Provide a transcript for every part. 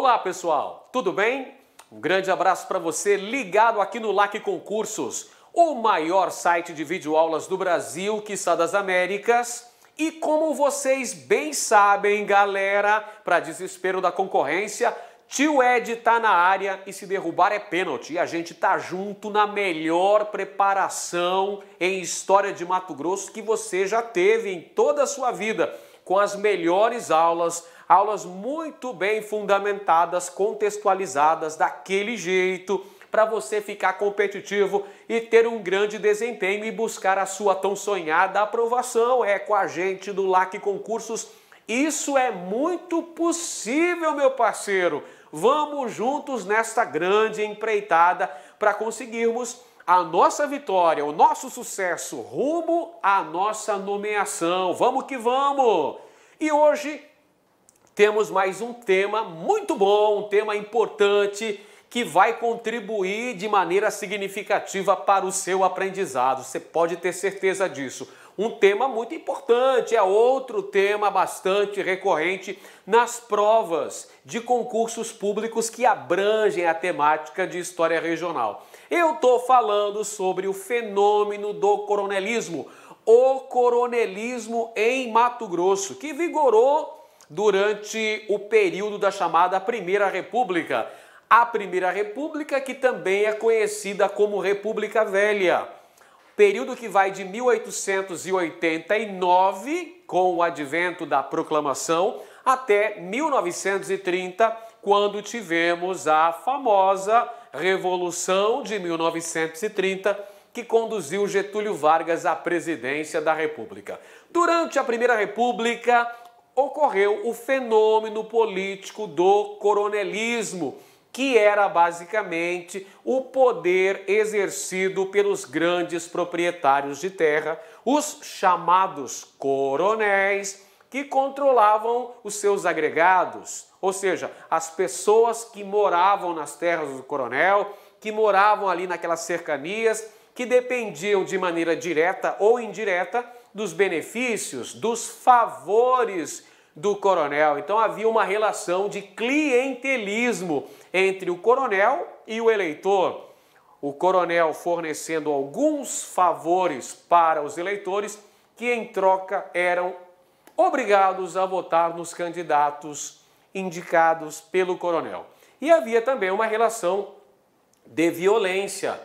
Olá pessoal, tudo bem? Um grande abraço para você ligado aqui no LAC Concursos, o maior site de videoaulas do Brasil, quiçá das Américas. E como vocês bem sabem, galera, para desespero da concorrência, tio Ed tá na área e se derrubar é pênalti. E a gente tá junto na melhor preparação em história de Mato Grosso que você já teve em toda a sua vida, com as melhores aulas muito bem fundamentadas, contextualizadas daquele jeito, para você ficar competitivo e ter um grande desempenho e buscar a sua tão sonhada aprovação. É com a gente do LAC Concursos. Isso é muito possível, meu parceiro. Vamos juntos nesta grande empreitada para conseguirmos a nossa vitória, o nosso sucesso rumo à nossa nomeação. Vamos que vamos! E hoje temos mais um tema muito bom, um tema importante que vai contribuir de maneira significativa para o seu aprendizado. Você pode ter certeza disso. Um tema muito importante, é outro tema bastante recorrente nas provas de concursos públicos que abrangem a temática de história regional. Eu estou falando sobre o fenômeno do coronelismo, o coronelismo em Mato Grosso, que vigorou durante o período da chamada Primeira República. A Primeira República, que também é conhecida como República Velha. Período que vai de 1889, com o advento da proclamação, até 1930, quando tivemos a famosa Revolução de 1930, que conduziu Getúlio Vargas à presidência da República. Durante a Primeira República, ocorreu o fenômeno político do coronelismo, que era basicamente o poder exercido pelos grandes proprietários de terra, os chamados coronéis, que controlavam os seus agregados, ou seja, as pessoas que moravam nas terras do coronel, que moravam ali naquelas cercanias, que dependiam de maneira direta ou indireta dos benefícios, dos favores do coronel. Então havia uma relação de clientelismo entre o coronel e o eleitor. O coronel fornecendo alguns favores para os eleitores que em troca eram obrigados a votar nos candidatos indicados pelo coronel. E havia também uma relação de violência.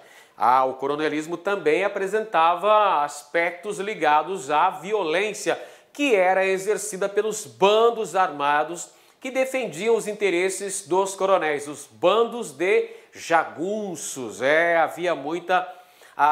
O coronelismo também apresentava aspectos ligados à violência que era exercida pelos bandos armados que defendiam os interesses dos coronéis, os bandos de jagunços. Havia muita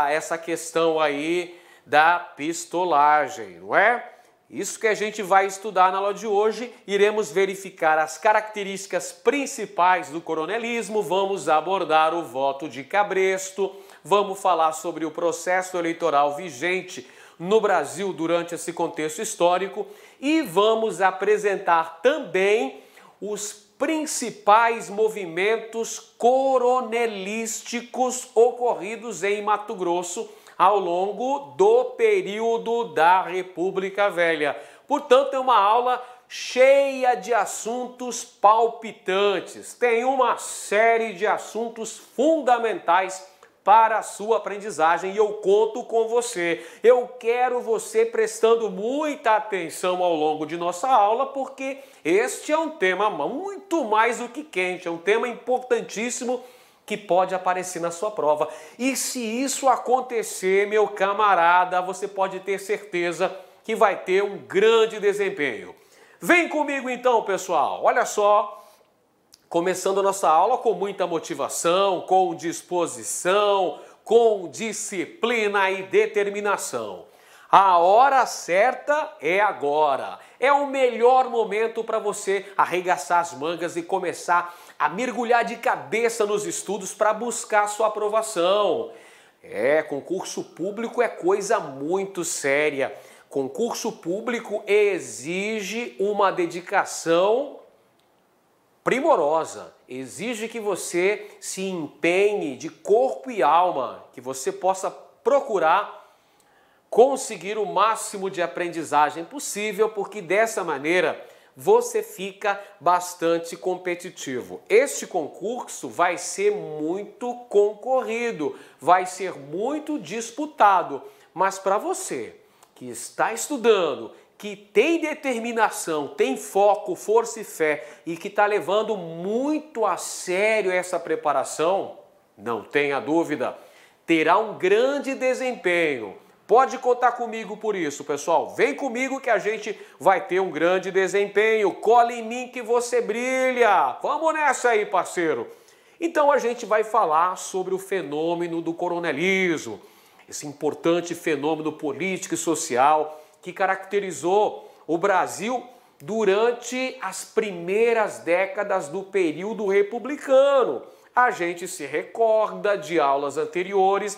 essa questão aí da pistolagem, não é? Isso que a gente vai estudar na aula de hoje. Iremos verificar as características principais do coronelismo, vamos abordar o voto de cabresto, vamos falar sobre o processo eleitoral vigente no Brasil durante esse contexto histórico e vamos apresentar também os principais movimentos coronelísticos ocorridos em Mato Grosso ao longo do período da República Velha. Portanto, é uma aula cheia de assuntos palpitantes. Tem uma série de assuntos fundamentais para a sua aprendizagem e eu conto com você. Eu quero você prestando muita atenção ao longo de nossa aula, porque este é um tema muito mais do que quente, é um tema importantíssimo que pode aparecer na sua prova. E se isso acontecer, meu camarada, você pode ter certeza que vai ter um grande desempenho. Vem comigo então, pessoal. Olha só, começando a nossa aula com muita motivação, com disposição, com disciplina e determinação. A hora certa é agora. É o melhor momento para você arregaçar as mangas e começar a mergulhar de cabeça nos estudos para buscar sua aprovação. Concurso público é coisa muito séria. Concurso público exige uma dedicação primorosa, exige que você se empenhe de corpo e alma, que você possa procurar conseguir o máximo de aprendizagem possível, porque dessa maneira você fica bastante competitivo. Este concurso vai ser muito concorrido, vai ser muito disputado, mas para você que está estudando, que tem determinação, tem foco, força e fé e que está levando muito a sério essa preparação, não tenha dúvida, terá um grande desempenho. Pode contar comigo por isso, pessoal. Vem comigo que a gente vai ter um grande desempenho. Cola em mim que você brilha. Vamos nessa aí, parceiro. Então a gente vai falar sobre o fenômeno do coronelismo, esse importante fenômeno político e social que caracterizou o Brasil durante as primeiras décadas do período republicano. A gente se recorda de aulas anteriores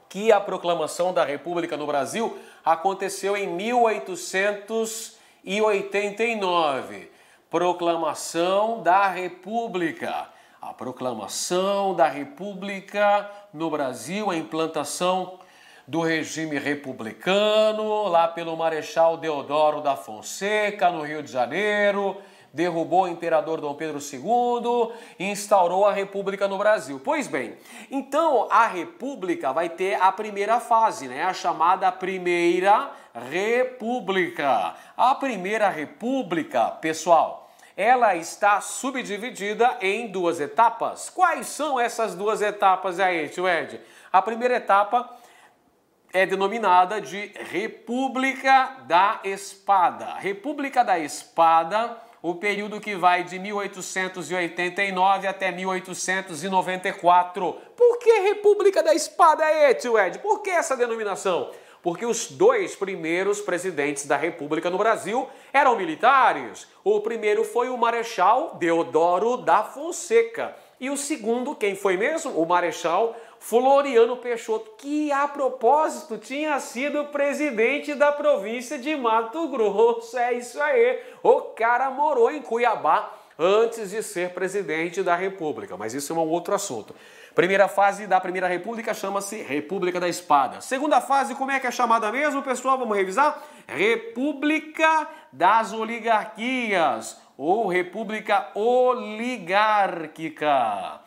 que a proclamação da República no Brasil aconteceu em 1889. Proclamação da República. A proclamação da República no Brasil, a implantação do regime republicano, lá pelo Marechal Deodoro da Fonseca, no Rio de Janeiro, derrubou o imperador Dom Pedro II e instaurou a República no Brasil. Pois bem, então a República vai ter a primeira fase, né? A chamada Primeira República. A Primeira República, pessoal, ela está subdividida em duas etapas. Quais são essas duas etapas aí, tio Ed? A primeira etapa é denominada de República da Espada. República da Espada, o período que vai de 1889 até 1894. Por que República da Espada aí, tio Ed? Por que essa denominação? Porque os dois primeiros presidentes da República no Brasil eram militares. O primeiro foi o Marechal Deodoro da Fonseca. E o segundo, quem foi mesmo? O Marechal Floriano Peixoto, que a propósito tinha sido presidente da província de Mato Grosso. É isso aí. O cara morou em Cuiabá antes de ser presidente da República. Mas isso é um outro assunto. Primeira fase da Primeira República chama-se República da Espada. Segunda fase, como é que é chamada mesmo, pessoal? Vamos revisar? República das Oligarquias ou República Oligárquica.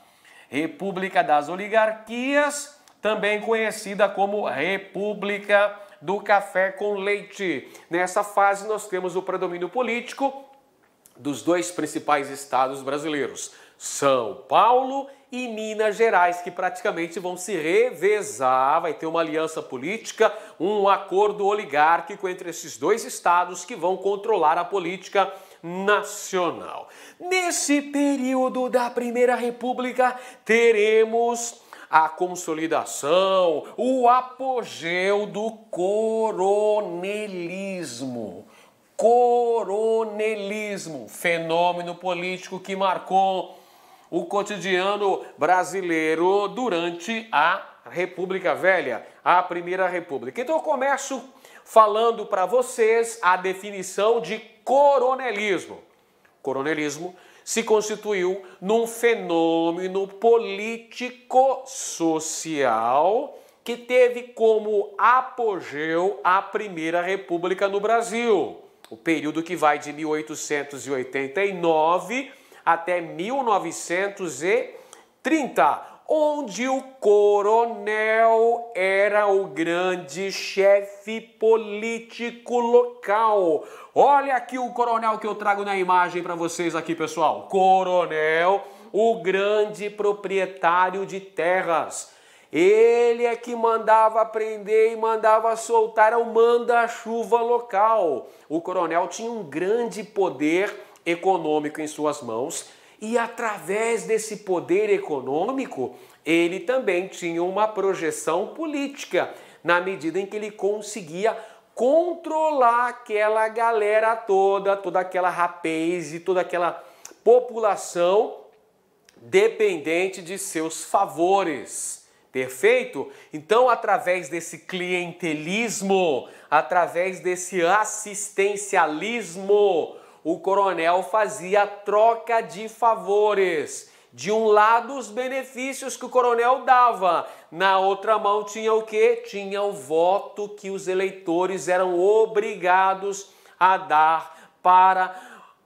República das Oligarquias, também conhecida como República do Café com Leite. Nessa fase nós temos o predomínio político dos dois principais estados brasileiros, São Paulo e Minas Gerais, que praticamente vão se revezar, vai ter uma aliança política, um acordo oligárquico entre esses dois estados que vão controlar a política nacional. Nesse período da Primeira República, teremos a consolidação, o apogeu do coronelismo. Coronelismo, fenômeno político que marcou o cotidiano brasileiro durante a República Velha, a Primeira República. Então eu começo falando para vocês a definição de coronelismo. Coronelismo se constituiu num fenômeno político-social que teve como apogeu a Primeira República no Brasil. O período que vai de 1889 até 1930, onde o coronel era o grande chefe político local. Olha aqui o coronel que eu trago na imagem para vocês aqui, pessoal. Coronel, o grande proprietário de terras. Ele é que mandava prender e mandava soltar, era o manda-chuva local. O coronel tinha um grande poder econômico em suas mãos e através desse poder econômico ele também tinha uma projeção política, na medida em que ele conseguia controlar aquela galera toda aquela rapaz e toda aquela população dependente de seus favores. Perfeito? Então, através desse clientelismo, através desse assistencialismo, o coronel fazia troca de favores. De um lado, os benefícios que o coronel dava. Na outra mão tinha o quê? Tinha o voto que os eleitores eram obrigados a dar para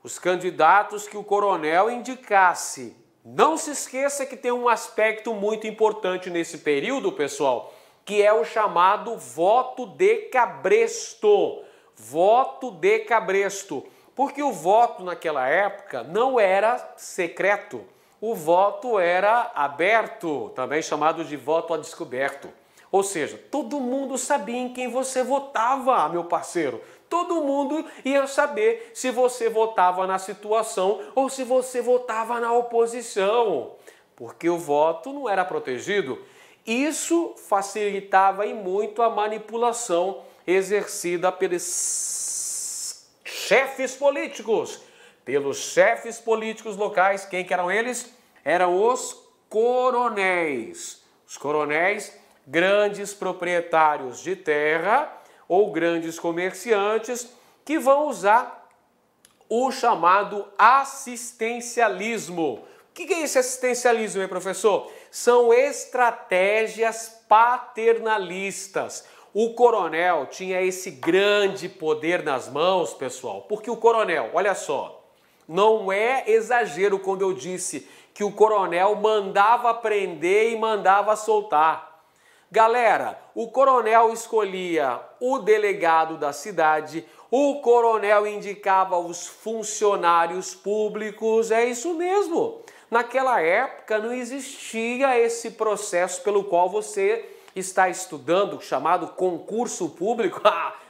os candidatos que o coronel indicasse. Não se esqueça que tem um aspecto muito importante nesse período, pessoal, que é o chamado voto de cabresto. Voto de cabresto. Porque o voto naquela época não era secreto. O voto era aberto, também chamado de voto a descoberto. Ou seja, todo mundo sabia em quem você votava, meu parceiro. Todo mundo ia saber se você votava na situação ou se você votava na oposição. Porque o voto não era protegido. Isso facilitava e muito a manipulação exercida pelos chefes políticos. Pelos chefes políticos locais. Quem que eram eles? Eram os coronéis. Os coronéis, grandes proprietários de terra ou grandes comerciantes que vão usar o chamado assistencialismo. O que é esse assistencialismo, hein, professor? São estratégias paternalistas. O coronel tinha esse grande poder nas mãos, pessoal, porque o coronel, olha só, não é exagero quando eu disse que o coronel mandava prender e mandava soltar. Galera, o coronel escolhia o delegado da cidade, o coronel indicava os funcionários públicos, é isso mesmo. Naquela época não existia esse processo pelo qual você está estudando, chamado concurso público.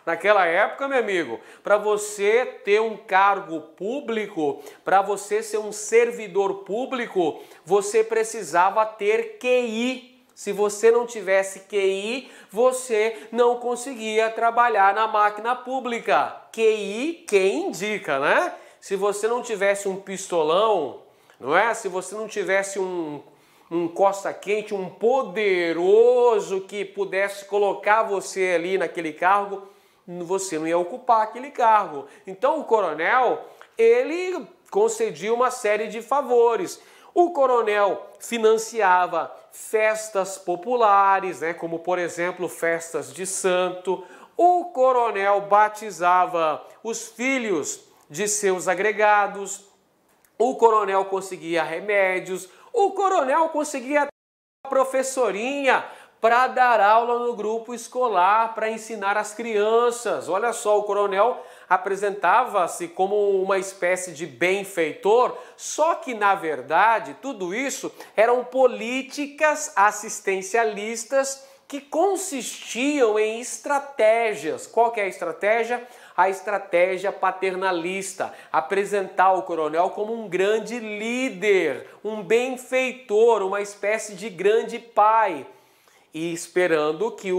Naquela época, meu amigo, para você ter um cargo público, para você ser um servidor público, você precisava ter QI. Se você não tivesse QI, você não conseguia trabalhar na máquina pública. QI, quem indica, né? Se você não tivesse um pistolão, não é? Se você não tivesse um costa quente, um poderoso que pudesse colocar você ali naquele cargo, você não ia ocupar aquele cargo. Então o coronel, ele concedia uma série de favores. O coronel financiava festas populares, né, como por exemplo festas de santo. O coronel batizava os filhos de seus agregados. O coronel conseguia remédios. O coronel conseguia uma professorinha para dar aula no grupo escolar, para ensinar as crianças. Olha só, o coronel apresentava-se como uma espécie de benfeitor, só que, na verdade, tudo isso eram políticas assistencialistas que consistiam em estratégias. Qual que é a estratégia? A estratégia paternalista, apresentar o coronel como um grande líder, um benfeitor, uma espécie de grande pai, e esperando que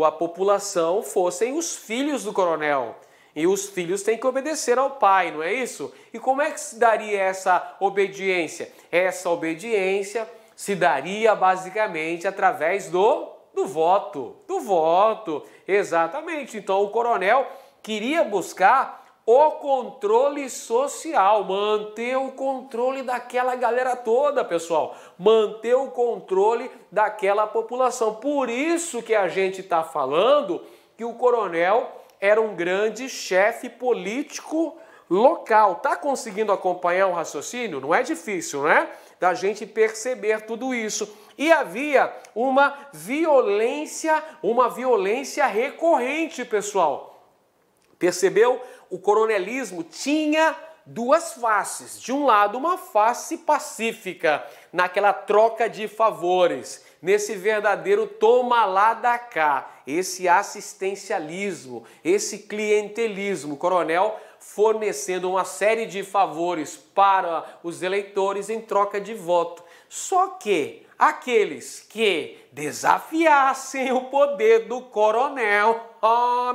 a população fossem os filhos do coronel. E os filhos têm que obedecer ao pai, não é isso? E como é que se daria essa obediência? Essa obediência se daria basicamente através do voto. Do voto, exatamente. Então o coronel queria buscar o controle social, manter o controle daquela galera toda, pessoal, manter o controle daquela população. Por isso que a gente está falando que o coronel era um grande chefe político local. Tá conseguindo acompanhar o raciocínio? Não é difícil, né? Da gente perceber tudo isso. E havia uma violência recorrente, pessoal. Percebeu? O coronelismo tinha duas faces. De um lado, uma face pacífica, naquela troca de favores, nesse verdadeiro toma lá da cá, esse assistencialismo, esse clientelismo. O coronel fornecendo uma série de favores para os eleitores em troca de voto. Só que aqueles que desafiassem o poder do coronel,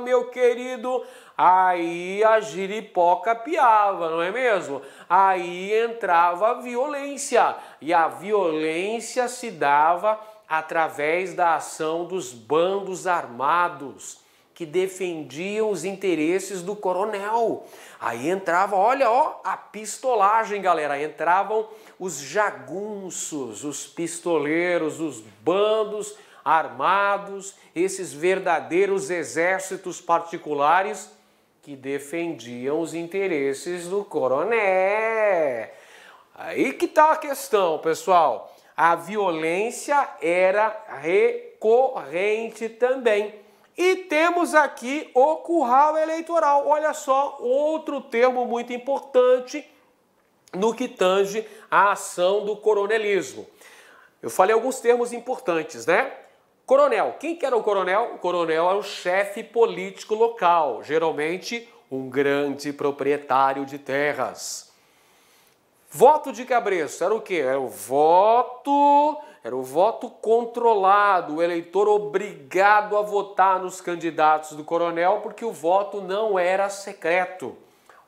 meu querido, aí a giripoca piava, não é mesmo? Aí entrava a violência, e a violência se dava através da ação dos bandos armados que defendiam os interesses do coronel. Aí entrava, olha, a pistolagem, galera. Entravam os jagunços, os pistoleiros, os bandos armados, esses verdadeiros exércitos particulares que defendiam os interesses do coronel. Aí que tá a questão, pessoal. A violência era recorrente também. E temos aqui o curral eleitoral. Olha só, outro termo muito importante no que tange à ação do coronelismo. Eu falei alguns termos importantes, né? Coronel. Quem que era o coronel? O coronel era o chefe político local, geralmente um grande proprietário de terras. Voto de cabresto era o quê? Era o voto controlado, o eleitor obrigado a votar nos candidatos do coronel, porque o voto não era secreto.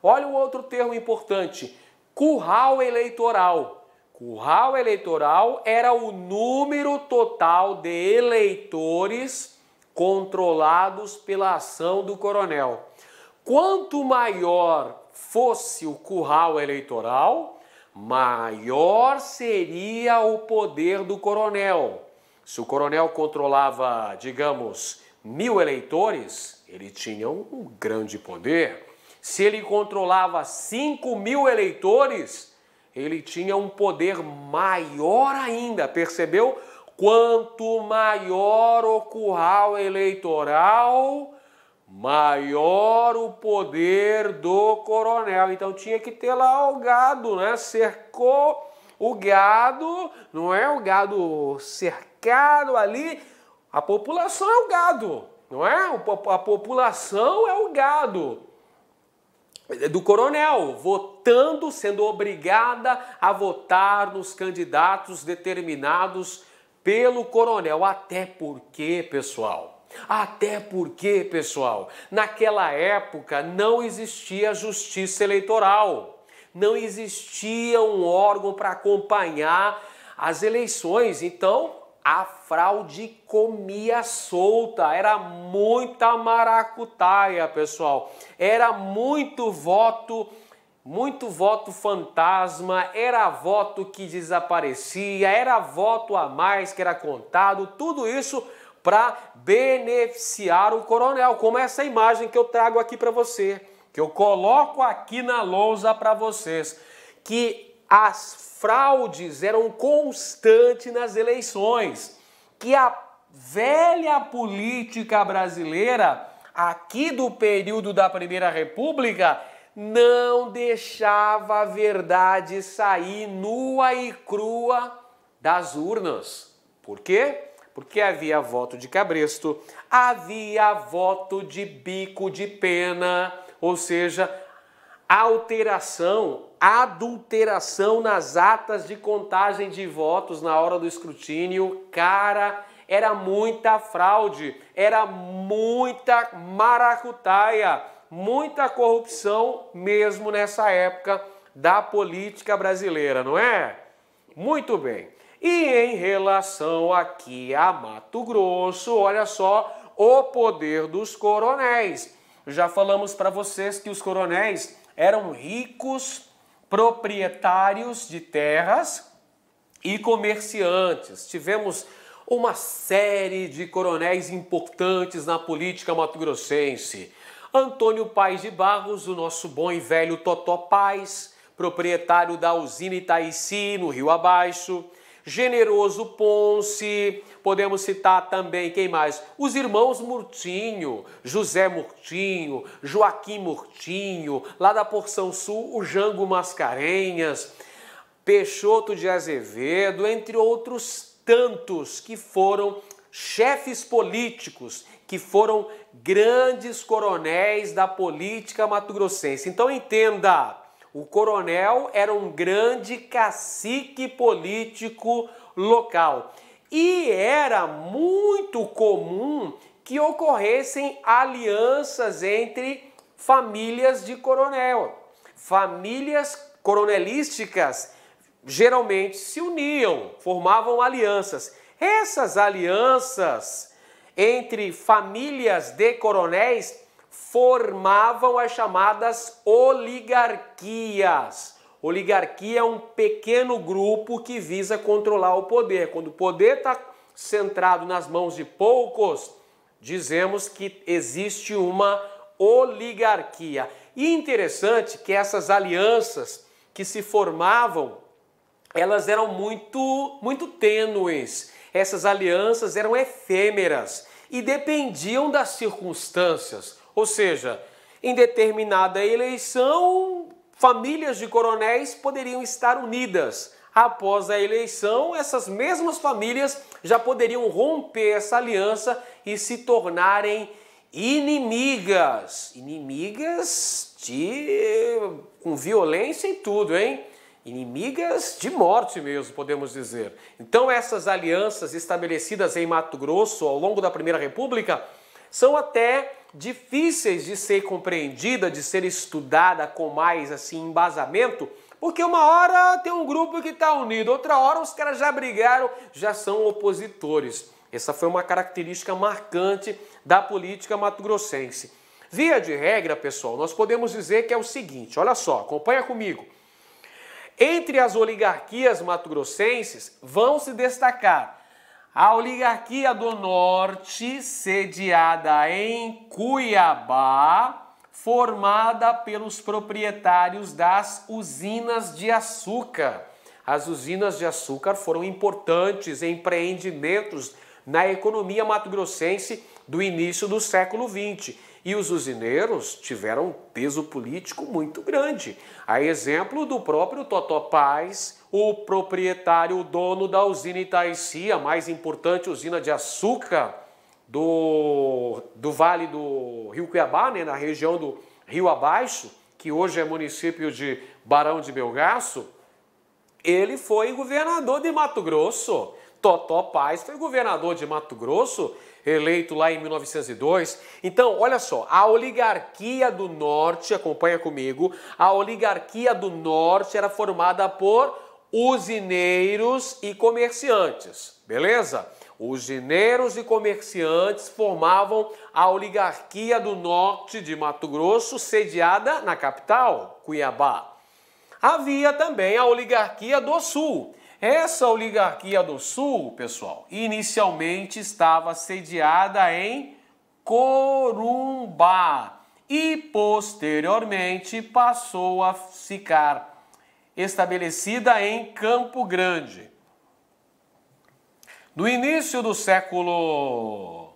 Olha um outro termo importante, curral eleitoral. Curral eleitoral era o número total de eleitores controlados pela ação do coronel. Quanto maior fosse o curral eleitoral, maior seria o poder do coronel. Se o coronel controlava, digamos, 1000 eleitores, ele tinha um grande poder. Se ele controlava 5.000 eleitores, ele tinha um poder maior ainda, percebeu? Quanto maior o curral eleitoral, maior o poder do coronel. Então tinha que ter lá o gado, né? Cercou o gado, não é o gado cercado ali, a população é o gado, não é? A população é o gado do coronel, votando, sendo obrigada a votar nos candidatos determinados pelo coronel. Até porque, pessoal, naquela época não existia justiça eleitoral, não existia um órgão para acompanhar as eleições, então a fraude comia solta, era muita maracutaia, pessoal. Era muito voto fantasma, era voto que desaparecia, era voto a mais que era contado, tudo isso para beneficiar o coronel, como essa imagem que eu trago aqui para você, que eu coloco aqui na lousa para vocês, que as fraudes eram constantes nas eleições, que a velha política brasileira, aqui do período da Primeira República, não deixava a verdade sair nua e crua das urnas. Por quê? Porque havia voto de cabresto, havia voto de bico de pena, ou seja, adulteração nas atas de contagem de votos na hora do escrutínio. Cara, era muita fraude, era muita maracutaia, muita corrupção mesmo nessa época da política brasileira, não é? Muito bem. E em relação aqui a Mato Grosso, olha só o poder dos coronéis. Já falamos para vocês que os coronéis eram ricos proprietários de terras e comerciantes. Tivemos uma série de coronéis importantes na política mato-grossense. Antônio Paes de Barros, o nosso bom e velho Totó Paes, proprietário da usina Itaici, no Rio Abaixo. Generoso Ponce, podemos citar também, quem mais? Os irmãos Murtinho, José Murtinho, Joaquim Murtinho, lá da porção sul, o Jango Mascarenhas, Peixoto de Azevedo, entre outros tantos que foram chefes políticos, que foram grandes coronéis da política mato-grossense. Então entenda, o coronel era um grande cacique político local e era muito comum que ocorressem alianças entre famílias de coronel. Famílias coronelísticas geralmente se uniam, formavam alianças. Essas alianças entre famílias de coronéis formavam as chamadas oligarquias. Oligarquia é um pequeno grupo que visa controlar o poder. Quando o poder está centrado nas mãos de poucos, dizemos que existe uma oligarquia. E interessante que essas alianças que se formavam, elas eram muito tênues. Essas alianças eram efêmeras e dependiam das circunstâncias. Ou seja, em determinada eleição, famílias de coronéis poderiam estar unidas. Após a eleição, essas mesmas famílias já poderiam romper essa aliança e se tornarem inimigas. Inimigas com violência e tudo, hein? Inimigas de morte mesmo, podemos dizer. Então essas alianças estabelecidas em Mato Grosso ao longo da Primeira República são até difíceis de ser compreendida, de ser estudada com mais assim embasamento, porque uma hora tem um grupo que está unido, outra hora os caras já brigaram, já são opositores. Essa foi uma característica marcante da política mato-grossense. Via de regra, pessoal, nós podemos dizer que é o seguinte, olha só, acompanha comigo. Entre as oligarquias mato-grossenses vão se destacar a oligarquia do Norte, sediada em Cuiabá, formada pelos proprietários das usinas de açúcar. As usinas de açúcar foram importantes empreendimentos na economia mato-grossense do início do século XX. E os usineiros tiveram um peso político muito grande. A exemplo do próprio Totó Paz, o proprietário, o dono da usina Itaici, a mais importante usina de açúcar do Vale do Rio Cuiabá, né, na região do Rio Abaixo, que hoje é município de Barão de Melgaço. Ele foi governador de Mato Grosso. Totó Paz foi governador de Mato Grosso, eleito lá em 1902. Então, olha só, a oligarquia do Norte, acompanha comigo, a oligarquia do Norte era formada por usineiros e comerciantes, beleza? Usineiros e comerciantes formavam a oligarquia do Norte de Mato Grosso, sediada na capital, Cuiabá. Havia também a oligarquia do Sul. Essa oligarquia do Sul, pessoal, inicialmente estava sediada em Corumbá e posteriormente passou a ficar estabelecida em Campo Grande. No início do século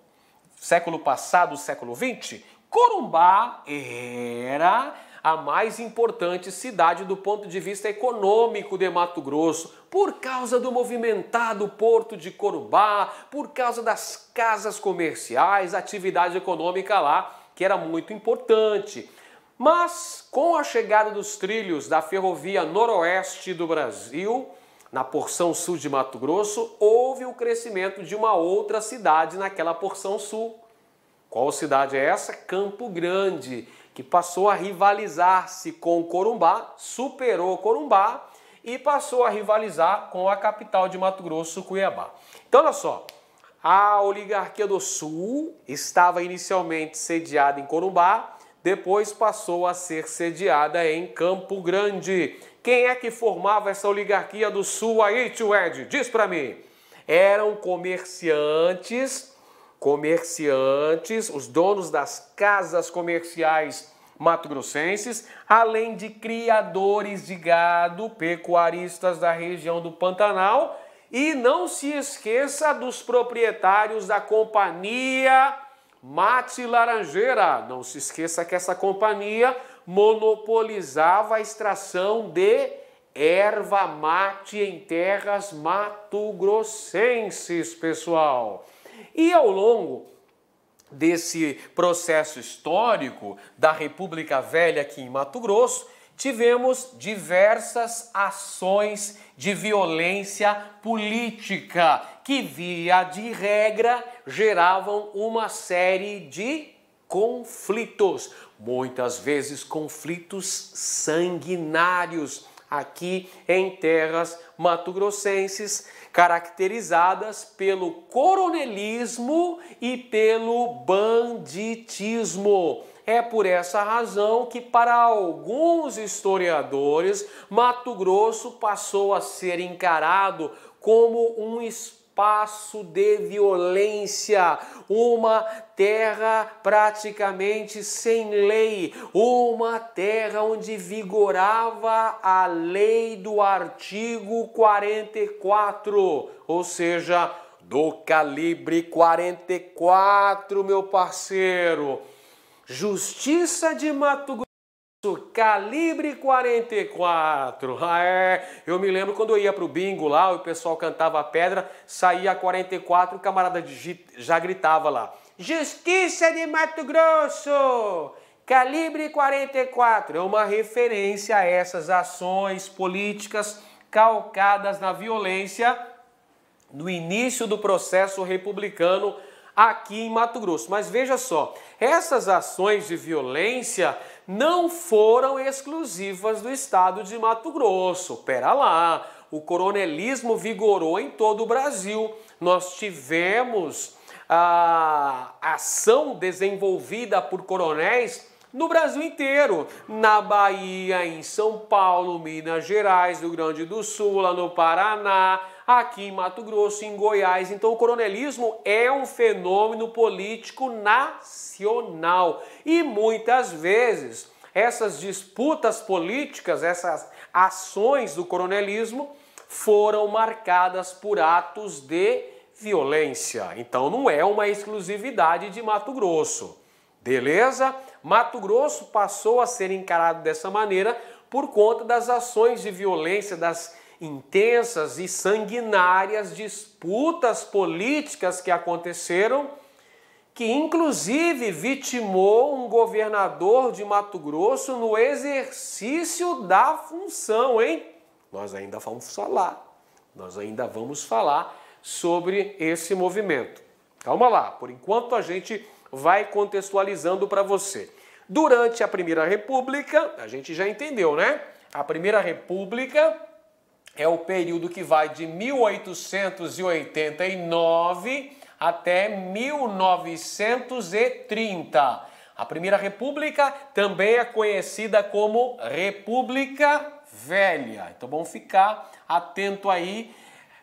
passado, século XX, Corumbá era a mais importante cidade do ponto de vista econômico de Mato Grosso, por causa do movimentado porto de Corumbá, por causa das casas comerciais, atividade econômica lá, que era muito importante. Mas, com a chegada dos trilhos da ferrovia noroeste do Brasil, na porção sul de Mato Grosso, houve o crescimento de uma outra cidade naquela porção sul. Qual cidade é essa? Campo Grande, que passou a rivalizar-se com Corumbá, superou Corumbá e passou a rivalizar com a capital de Mato Grosso, Cuiabá. Então, olha só, a oligarquia do Sul estava inicialmente sediada em Corumbá, depois passou a ser sediada em Campo Grande. Quem é que formava essa oligarquia do Sul aí, tio Ed? Diz pra mim. Eram comerciantes, os donos das casas comerciais mato-grossenses, além de criadores de gado, pecuaristas da região do Pantanal, e não se esqueça dos proprietários da companhia Mate Laranjeira. Não se esqueça que essa companhia monopolizava a extração de erva mate em terras mato-grossenses, pessoal. E ao longo desse processo histórico da República Velha aqui em Mato Grosso, tivemos diversas ações de violência política que, via de regra, geravam uma série de conflitos, muitas vezes conflitos sanguinários aqui em terras mato-grossenses, caracterizadas pelo coronelismo e pelo banditismo. É por essa razão que, para alguns historiadores, Mato Grosso passou a ser encarado como um espaço espaço de violência, uma terra praticamente sem lei, uma terra onde vigorava a lei do artigo 44, ou seja, do calibre 44, meu parceiro. Justiça de Mato Grosso. Calibre 44. Eu me lembro quando eu ia pro bingo lá, o pessoal cantava a pedra, saía 44, o camarada já gritava lá: Justiça de Mato Grosso! Calibre 44. É uma referência a essas ações políticas calcadas na violência no início do processo republicano aqui em Mato Grosso. Mas veja só, essas ações de violência não foram exclusivas do estado de Mato Grosso. Pera lá, o coronelismo vigorou em todo o Brasil. Nós tivemos a ação desenvolvida por coronéis no Brasil inteiro, na Bahia, em São Paulo, Minas Gerais, Rio Grande do Sul, lá no Paraná, aqui em Mato Grosso, em Goiás. Então o coronelismo é um fenômeno político nacional e muitas vezes essas disputas políticas, essas ações do coronelismo foram marcadas por atos de violência. Então não é uma exclusividade de Mato Grosso. Beleza? Mato Grosso passou a ser encarado dessa maneira por conta das ações de violência, das intensas e sanguinárias disputas políticas que aconteceram, que inclusive vitimou um governador de Mato Grosso no exercício da função, hein? Nós ainda vamos falar sobre esse movimento. Calma lá, por enquanto a gente vai contextualizando para você. Durante a Primeira República, a gente já entendeu, né? A Primeira República é o período que vai de 1889 até 1930. A Primeira República também é conhecida como República Velha. Então vamos ficar atento aí.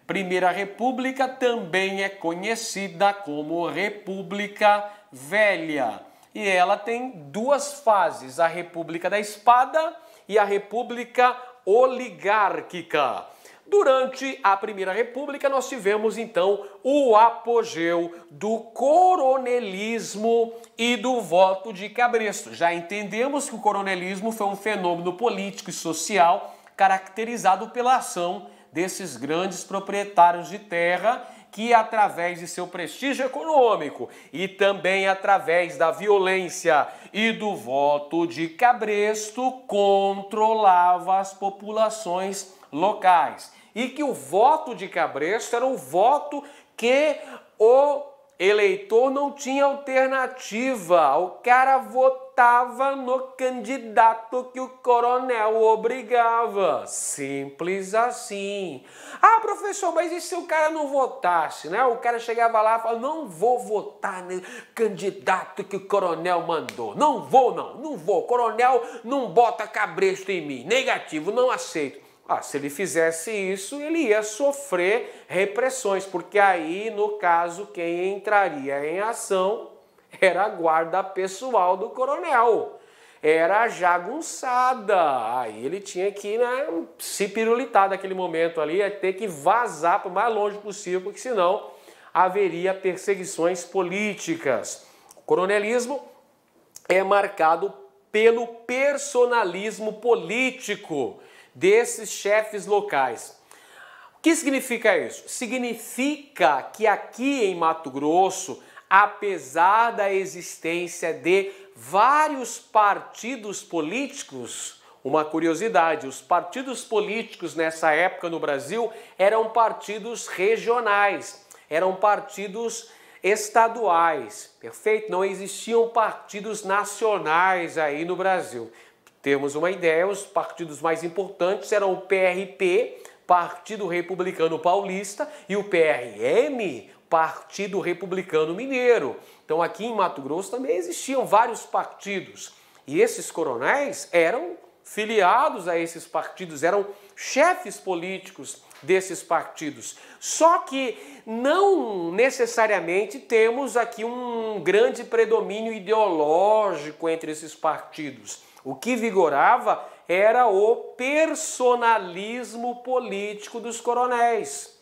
Primeira República também é conhecida como República Velha. E ela tem duas fases, a República da Espada e a República Oligárquica. Durante a Primeira República nós tivemos então o apogeu do coronelismo e do voto de cabresto. Já entendemos que o coronelismo foi um fenômeno político e social caracterizado pela ação desses grandes proprietários de terra que, através de seu prestígio econômico e também através da violência e do voto de cabresto, controlava as populações locais. E que o voto de cabresto era o voto que o eleitor não tinha alternativa. O cara votava no candidato que o coronel obrigava. Simples assim. Ah, professor, mas e se o cara não votasse, né? O cara chegava lá e falava: não vou votar no candidato que o coronel mandou. Não vou. O coronel não bota cabresto em mim. Negativo, não aceito. Ah, se ele fizesse isso, ele ia sofrer repressões, porque aí, no caso, quem entraria em ação era a guarda pessoal do coronel. Era a jagunçada. Aí ele tinha que, né, se pirulitar naquele momento ali, ia ter que vazar para o mais longe possível, porque senão haveria perseguições políticas. O coronelismo é marcado pelo personalismo político desses chefes locais. O que significa isso? Significa que aqui em Mato Grosso, apesar da existência de vários partidos políticos, uma curiosidade, os partidos políticos nessa época no Brasil eram partidos regionais, eram partidos estaduais, perfeito? Não existiam partidos nacionais aí no Brasil. Temos uma ideia, os partidos mais importantes eram o PRP, Partido Republicano Paulista, e o PRM, Partido Republicano Mineiro. Então aqui em Mato Grosso também existiam vários partidos. E esses coronéis eram filiados a esses partidos, eram chefes políticos desses partidos. Só que não necessariamente temos aqui um grande predomínio ideológico entre esses partidos. O que vigorava era o personalismo político dos coronéis.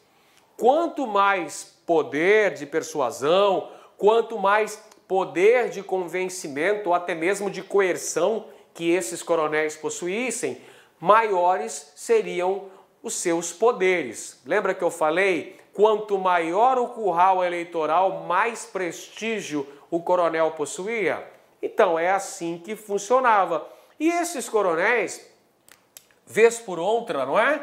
Quanto mais poder de persuasão, quanto mais poder de convencimento ou até mesmo de coerção que esses coronéis possuíssem, maiores seriam os seus poderes. Lembra que eu falei? Quanto maior o curral eleitoral, mais prestígio o coronel possuía? Então é assim que funcionava. E esses coronéis, vez por outra, não é?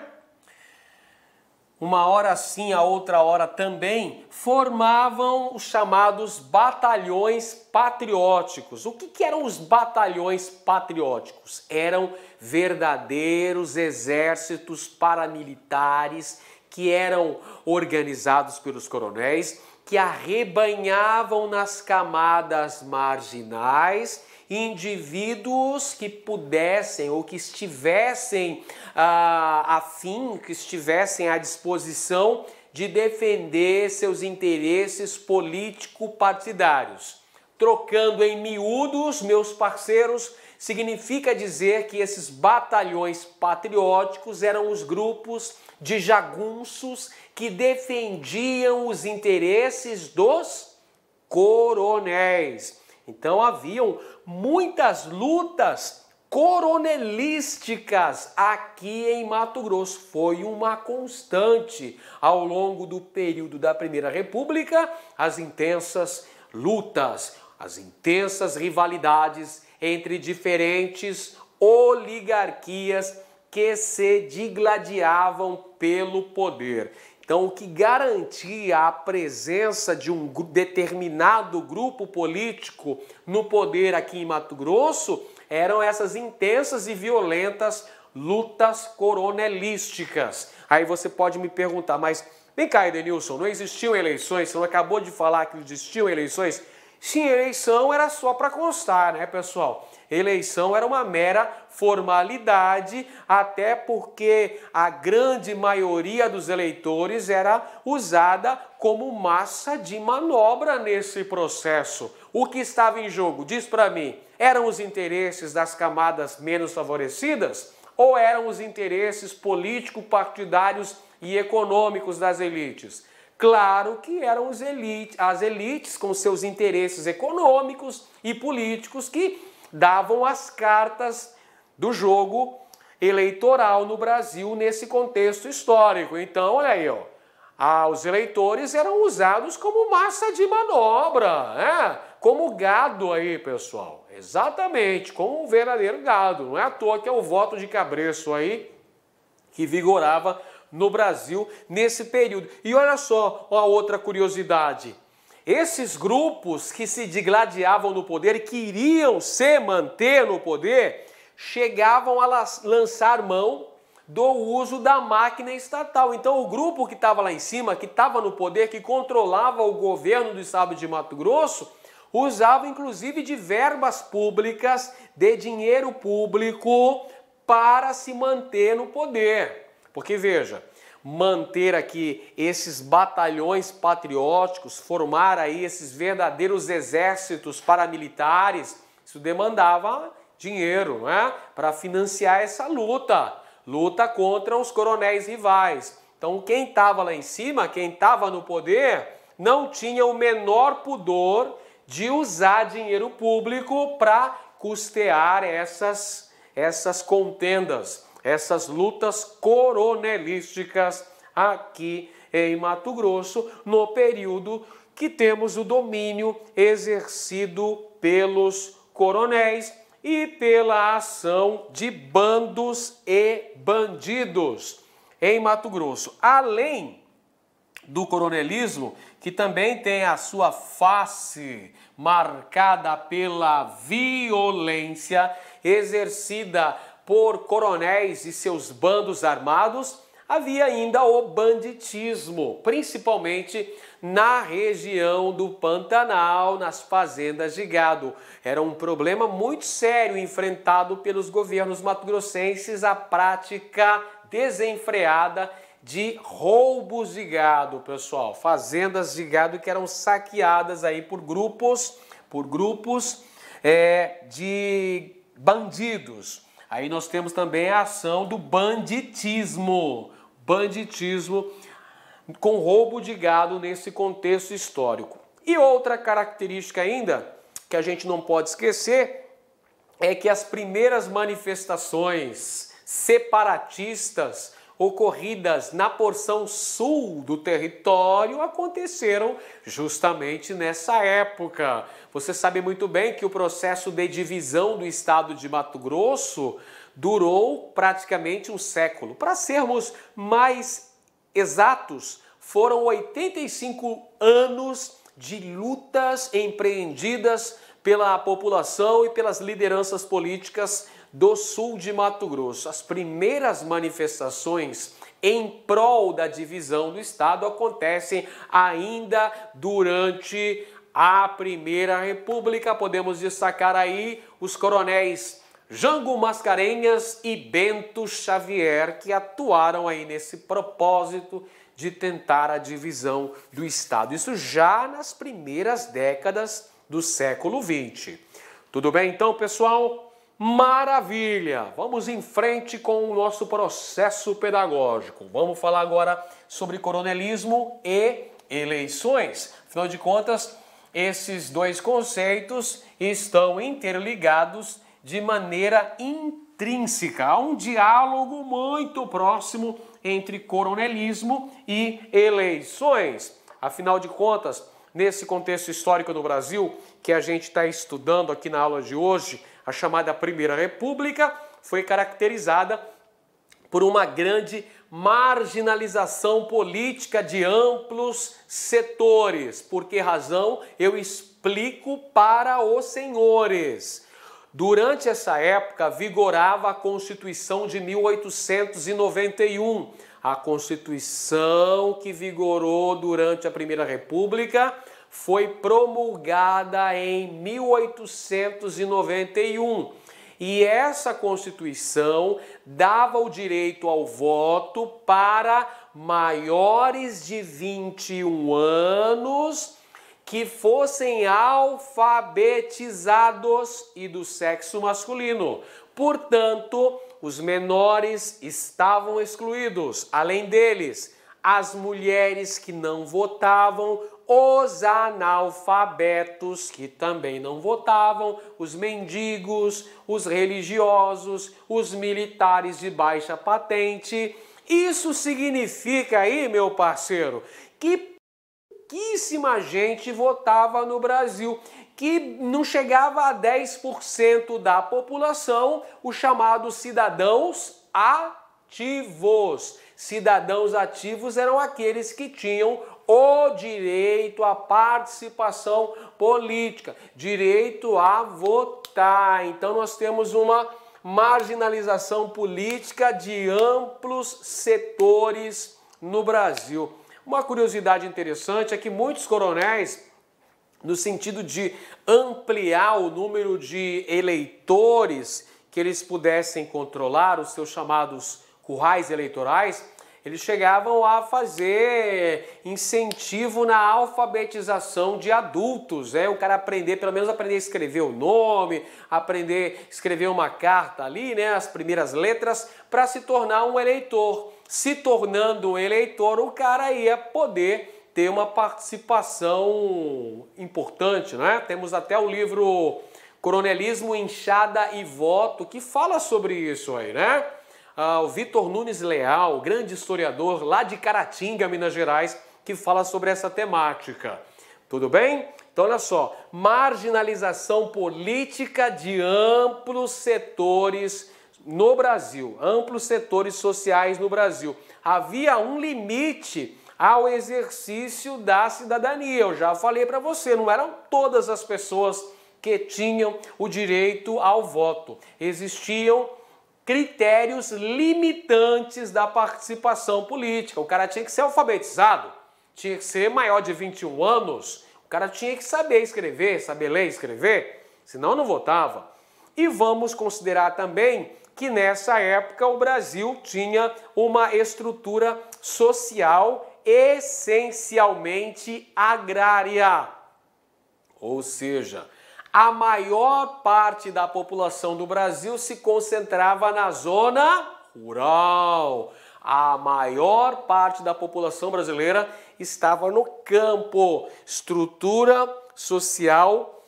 Uma hora sim, a outra hora também, formavam os chamados batalhões patrióticos. O que eram os batalhões patrióticos? Eram verdadeiros exércitos paramilitares que eram organizados pelos coronéis, que arrebanhavam nas camadas marginais indivíduos que pudessem ou que estivessem que estivessem à disposição de defender seus interesses político-partidários. Trocando em miúdos, meus parceiros, significa dizer que esses batalhões patrióticos eram os grupos de jagunços que defendiam os interesses dos coronéis. Então haviam muitas lutas coronelísticas aqui em Mato Grosso. Foi uma constante ao longo do período da Primeira República, as intensas lutas, as intensas rivalidades entre diferentes oligarquias que se digladiavam pelo poder. Então, o que garantia a presença de um determinado grupo político no poder aqui em Mato Grosso eram essas intensas e violentas lutas coronelísticas. Aí você pode me perguntar, mas vem cá, Edenilson, não existiam eleições? Você não acabou de falar que existiam eleições? Sim, eleição era só para constar, né, pessoal? Eleição era uma mera formalidade, até porque a grande maioria dos eleitores era usada como massa de manobra nesse processo. O que estava em jogo, diz para mim, eram os interesses das camadas menos favorecidas ou eram os interesses político-partidários e econômicos das elites? Claro que eram as elites com seus interesses econômicos e políticos que davam as cartas do jogo eleitoral no Brasil nesse contexto histórico. Então, olha aí, os eleitores eram usados como massa de manobra, como gado aí, pessoal. Exatamente, como um verdadeiro gado. Não é à toa que é o voto de cabresto aí que vigorava no Brasil nesse período. E olha só a outra curiosidade. Esses grupos que se digladiavam no poder e queriam se manter no poder, chegavam a lançar mão do uso da máquina estatal. Então o grupo que estava lá em cima, que estava no poder, que controlava o governo do estado de Mato Grosso, usava inclusive de verbas públicas, de dinheiro público, para se manter no poder. Porque veja, manter aqui esses batalhões patrióticos, formar aí esses verdadeiros exércitos paramilitares, isso demandava dinheiro, né? Para financiar essa luta contra os coronéis rivais. Então quem estava lá em cima, quem estava no poder, não tinha o menor pudor de usar dinheiro público para custear essas contendas, essas lutas coronelísticas aqui em Mato Grosso, no período que temos o domínio exercido pelos coronéis e pela ação de bandos e bandidos em Mato Grosso. Além do coronelismo, que também tem a sua face marcada pela violência exercida por coronéis e seus bandos armados, havia ainda o banditismo, principalmente na região do Pantanal, nas fazendas de gado. Era um problema muito sério enfrentado pelos governos mato-grossenses, a prática desenfreada de roubos de gado, pessoal. Fazendas de gado que eram saqueadas aí por grupos de bandidos. Aí nós temos também a ação do banditismo com roubo de gado nesse contexto histórico. E outra característica ainda que a gente não pode esquecer é que as primeiras manifestações separatistas ocorridas na porção sul do território aconteceram justamente nessa época. Você sabe muito bem que o processo de divisão do estado de Mato Grosso durou praticamente um século. Para sermos mais exatos, foram 85 anos de lutas empreendidas pela população e pelas lideranças políticas do sul de Mato Grosso. As primeiras manifestações em prol da divisão do estado acontecem ainda durante a Primeira República. Podemos destacar aí os coronéis Jango Mascarenhas e Bento Xavier, que atuaram aí nesse propósito de tentar a divisão do estado. Isso já nas primeiras décadas do século XX. Tudo bem então, pessoal? Maravilha! Vamos em frente com o nosso processo pedagógico. Vamos falar agora sobre coronelismo e eleições. Afinal de contas, esses dois conceitos estão interligados de maneira intrínseca. Há um diálogo muito próximo entre coronelismo e eleições. Afinal de contas, nesse contexto histórico do Brasil, que a gente está estudando aqui na aula de hoje, a chamada Primeira República foi caracterizada por uma grande marginalização política de amplos setores. Por que razão? Eu explico para os senhores. Durante essa época, vigorava a Constituição de 1891. A Constituição que vigorou durante a Primeira República foi promulgada em 1891. E essa Constituição dava o direito ao voto para maiores de 21 anos que fossem alfabetizados e do sexo masculino. Portanto, os menores estavam excluídos. Além deles, as mulheres que não votavam, os analfabetos que também não votavam, os mendigos, os religiosos, os militares de baixa patente. Isso significa aí, meu parceiro, que pouquíssima gente votava no Brasil, que não chegava a 10% da população, os chamados cidadãos ativos. Cidadãos ativos eram aqueles que tinham o direito à participação política, direito a votar. Então nós temos uma marginalização política de amplos setores no Brasil. Uma curiosidade interessante é que muitos coronéis, no sentido de ampliar o número de eleitores que eles pudessem controlar, os seus chamados currais eleitorais, eles chegavam a fazer incentivo na alfabetização de adultos, o cara aprender, pelo menos aprender a escrever o nome, aprender a escrever uma carta ali, as primeiras letras, para se tornar um eleitor. Se tornando um eleitor, o cara ia poder ter uma participação importante, Temos até o livro Coronelismo, Enxada e Voto, que fala sobre isso aí, O Vitor Nunes Leal, grande historiador lá de Caratinga, Minas Gerais, que fala sobre essa temática. Tudo bem? Então, olha só, marginalização política de amplos setores no Brasil, amplos setores sociais no Brasil. Havia um limite ao exercício da cidadania. Eu já falei para você, não eram todas as pessoas que tinham o direito ao voto. Existiam critérios limitantes da participação política. O cara tinha que ser alfabetizado, tinha que ser maior de 21 anos, o cara tinha que saber escrever, saber ler e escrever, senão não votava. E vamos considerar também que nessa época o Brasil tinha uma estrutura social essencialmente agrária. Ou seja, a maior parte da população do Brasil se concentrava na zona rural. A maior parte da população brasileira estava no campo. Estrutura social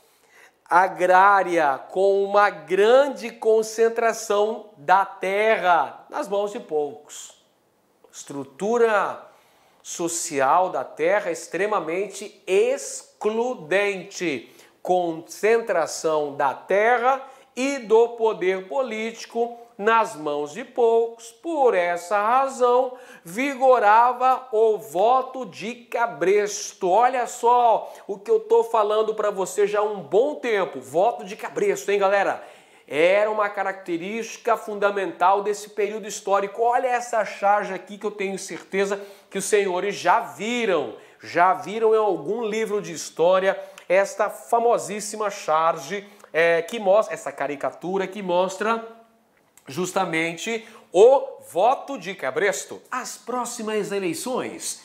agrária, com uma grande concentração da terra nas mãos de poucos. Estrutura social da terra extremamente excludente. Concentração da terra e do poder político nas mãos de poucos. Por essa razão, vigorava o voto de cabresto. Olha só o que eu estou falando para você já há um bom tempo. Voto de cabresto, hein, galera? Era uma característica fundamental desse período histórico. Olha essa charge aqui que eu tenho certeza que os senhores já viram em algum livro de história esta famosíssima charge que mostra, essa caricatura que mostra justamente o voto de cabresto. As próximas eleições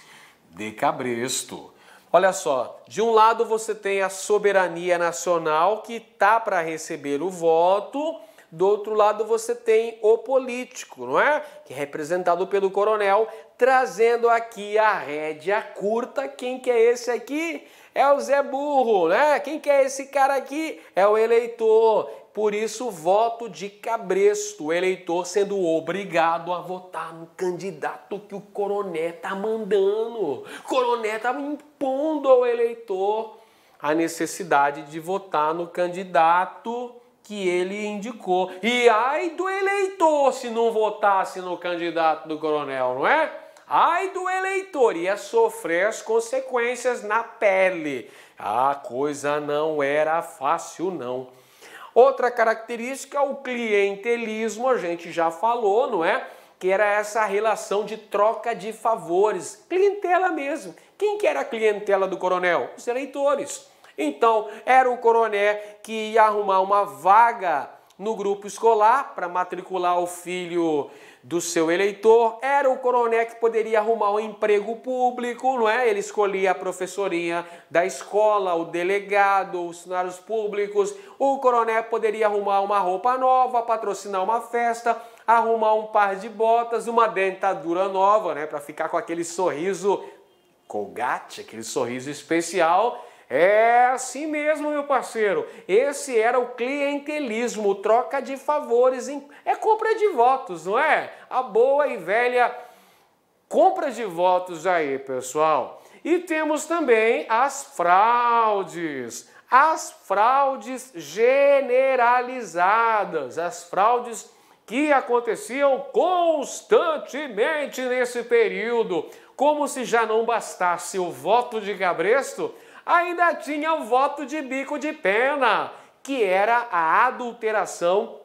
de cabresto. Olha só, de um lado você tem a soberania nacional que tá para receber o voto, do outro lado você tem o político, não é? Que é representado pelo coronel, trazendo aqui a rédea curta. Quem que é esse aqui? É o Zé Burro, né? Quem que é esse cara aqui? É o eleitor. Por isso, voto de cabresto, o eleitor sendo obrigado a votar no candidato que o coronel tá mandando. O coronel tá impondo ao eleitor a necessidade de votar no candidato que ele indicou. E ai do eleitor se não votasse no candidato do coronel, não é? Ai do eleitor, ia sofrer as consequências na pele. A coisa não era fácil, não. Outra característica, o clientelismo, a gente já falou, não é? Que era essa relação de troca de favores. Clientela mesmo. Quem que era a clientela do coronel? Os eleitores. Então, era o coronel que ia arrumar uma vaga no grupo escolar para matricular o filho do seu eleitor. Era o coronel que poderia arrumar um emprego público, não é? Ele escolhia a professorinha da escola, o delegado, os funcionários públicos. O coronel poderia arrumar uma roupa nova, patrocinar uma festa, arrumar um par de botas, uma dentadura nova, né? Para ficar com aquele sorriso Colgate, aquele sorriso especial. É assim mesmo, meu parceiro. Esse era o clientelismo, troca de favores, é compra de votos, não é? A boa e velha compra de votos aí, pessoal. E temos também as fraudes generalizadas, as fraudes que aconteciam constantemente nesse período. Como se já não bastasse o voto de cabresto, ainda tinha o voto de bico de pena, que era a adulteração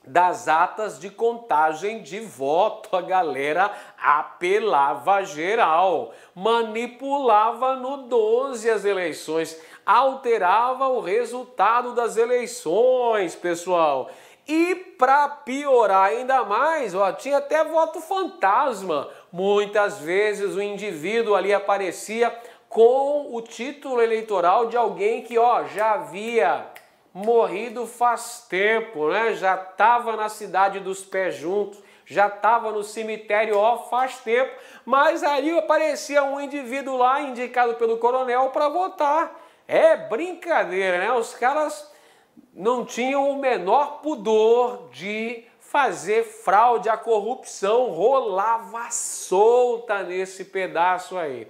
das atas de contagem de voto. A galera apelava geral, manipulava no 12 as eleições, alterava o resultado das eleições, pessoal. E para piorar ainda mais, ó, tinha até voto fantasma. Muitas vezes o indivíduo ali aparecia com o título eleitoral de alguém que, ó, já havia morrido faz tempo, né? Já estava na cidade dos pés juntos, já estava no cemitério, ó, faz tempo, mas aí aparecia um indivíduo lá indicado pelo coronel para votar. É brincadeira, né? Os caras não tinham o menor pudor de fazer fraude, a corrupção rolava solta nesse pedaço aí.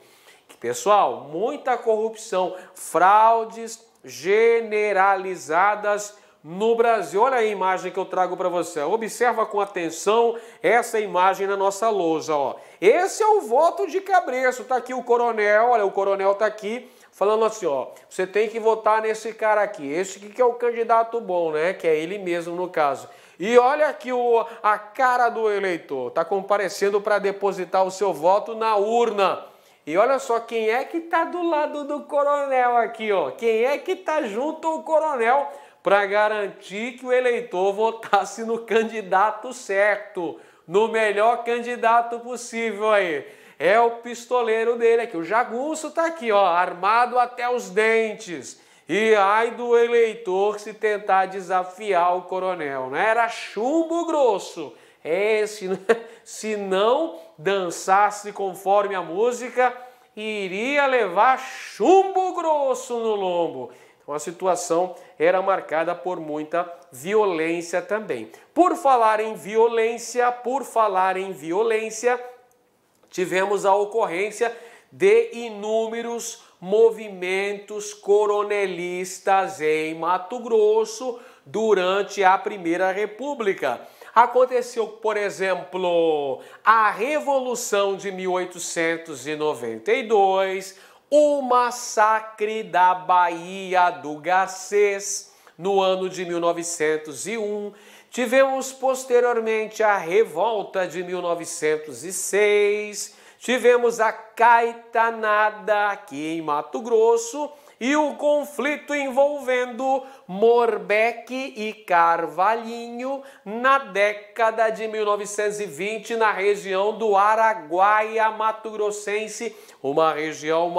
Pessoal, muita corrupção, fraudes generalizadas no Brasil. Olha a imagem que eu trago para você. Observa com atenção essa imagem na nossa lousa, ó. Esse é o voto de cabresto. Tá aqui o coronel, olha, o coronel tá aqui falando assim, ó, você tem que votar nesse cara aqui. Esse aqui que é o candidato bom, né? Que é ele mesmo no caso. E olha aqui a cara do eleitor. Tá comparecendo para depositar o seu voto na urna. E olha só quem é que está do lado do coronel aqui, ó. Quem é que está junto ao coronel para garantir que o eleitor votasse no candidato certo, no melhor candidato possível aí. É o pistoleiro dele aqui, o jagunço tá aqui, ó, armado até os dentes. E ai do eleitor se tentar desafiar o coronel, né? Era chumbo grosso. Se não dançasse conforme a música, iria levar chumbo grosso no lombo. Então a situação era marcada por muita violência também. Por falar em violência, tivemos a ocorrência de inúmeros movimentos coronelistas em Mato Grosso durante a Primeira República. Aconteceu, por exemplo, a Revolução de 1892, o massacre da Baía do Garcês no ano de 1901. Tivemos posteriormente a Revolta de 1906, tivemos a Caetanada aqui em Mato Grosso e o conflito envolvendo Morbeck e Carvalhinho na década de 1920 na região do Araguaia mato-grossense, uma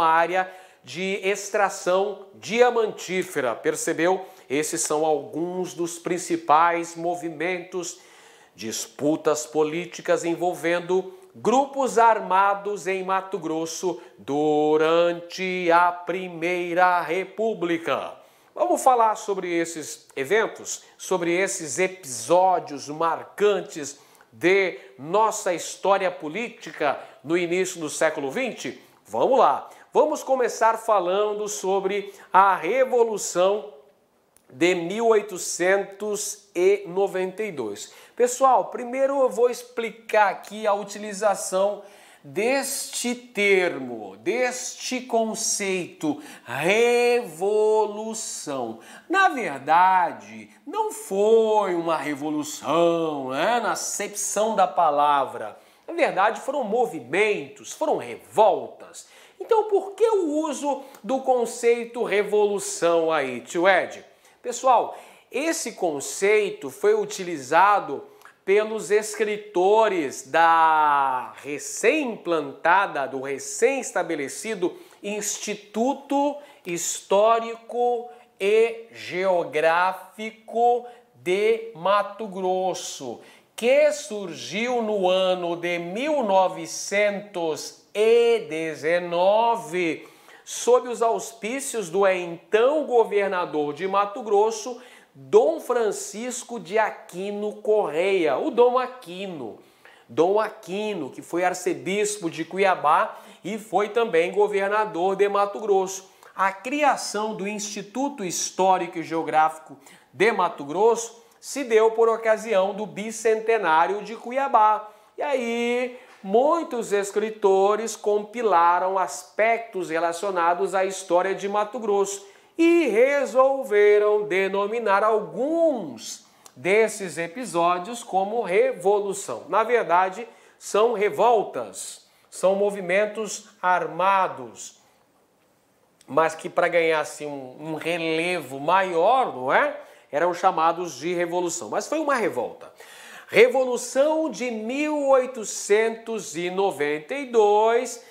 área de extração diamantífera. Percebeu? Esses são alguns dos principais movimentos, disputas políticas envolvendo grupos armados em Mato Grosso durante a Primeira República. Vamos falar sobre esses eventos, sobre esses episódios marcantes de nossa história política no início do século XX? Vamos lá. Vamos começar falando sobre a Revolução de 1892. Pessoal, primeiro eu vou explicar aqui a utilização deste termo, deste conceito, revolução. Na verdade, não foi uma revolução, né, na acepção da palavra. Na verdade, foram movimentos, foram revoltas. Então, por que o uso do conceito revolução aí, tio Ed? Pessoal, esse conceito foi utilizado pelos escritores da recém-implantada, do recém-estabelecido Instituto Histórico e Geográfico de Mato Grosso, que surgiu no ano de 1919, sob os auspícios do então governador de Mato Grosso, Dom Francisco de Aquino Correia, o Dom Aquino. Dom Aquino, que foi arcebispo de Cuiabá e foi também governador de Mato Grosso. A criação do Instituto Histórico e Geográfico de Mato Grosso se deu por ocasião do bicentenário de Cuiabá. E aí, muitos escritores compilaram aspectos relacionados à história de Mato Grosso e resolveram denominar alguns desses episódios como revolução. Na verdade, são revoltas, são movimentos armados, mas que para ganhar assim, um relevo maior, não é? Eram chamados de revolução. Mas foi uma revolta. Revolução de 1892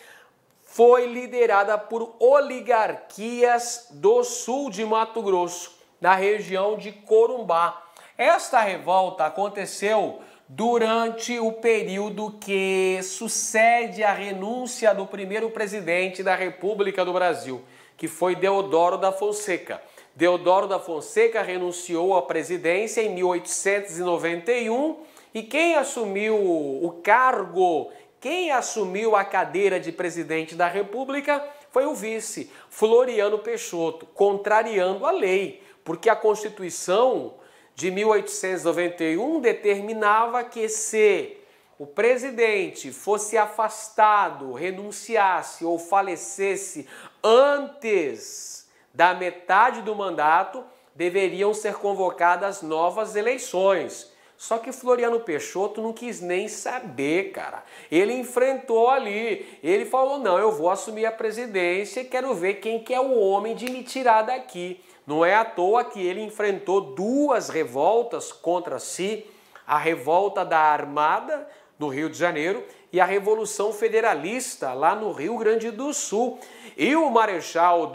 foi liderada por oligarquias do sul de Mato Grosso, na região de Corumbá. Esta revolta aconteceu durante o período que sucede a renúncia do primeiro presidente da República do Brasil, que foi Deodoro da Fonseca. Deodoro da Fonseca renunciou à presidência em 1891 e quem assumiu o cargo, quem assumiu a cadeira de presidente da República foi o vice, Floriano Peixoto, contrariando a lei, porque a Constituição de 1891 determinava que se o presidente fosse afastado, renunciasse ou falecesse antes da metade do mandato, deveriam ser convocadas novas eleições. Só que Floriano Peixoto não quis nem saber, cara. Ele enfrentou ali, ele falou, não, eu vou assumir a presidência e quero ver quem que é o homem de me tirar daqui. Não é à toa que ele enfrentou duas revoltas contra si, a revolta da Armada no Rio de Janeiro e a Revolução Federalista lá no Rio Grande do Sul. E o Marechal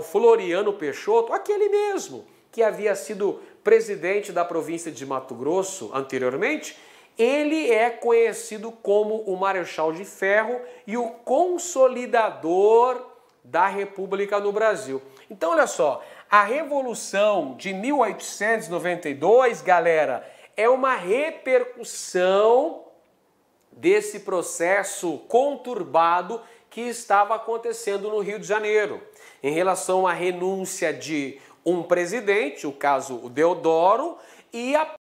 Floriano Peixoto, aquele mesmo que havia sido presidente da província de Mato Grosso anteriormente, ele é conhecido como o Marechal de Ferro e o consolidador da República no Brasil. Então, olha só, a Revolução de 1892, galera, é uma repercussão desse processo conturbado que estava acontecendo no Rio de Janeiro, em relação à renúncia de um presidente, o caso o Deodoro, e a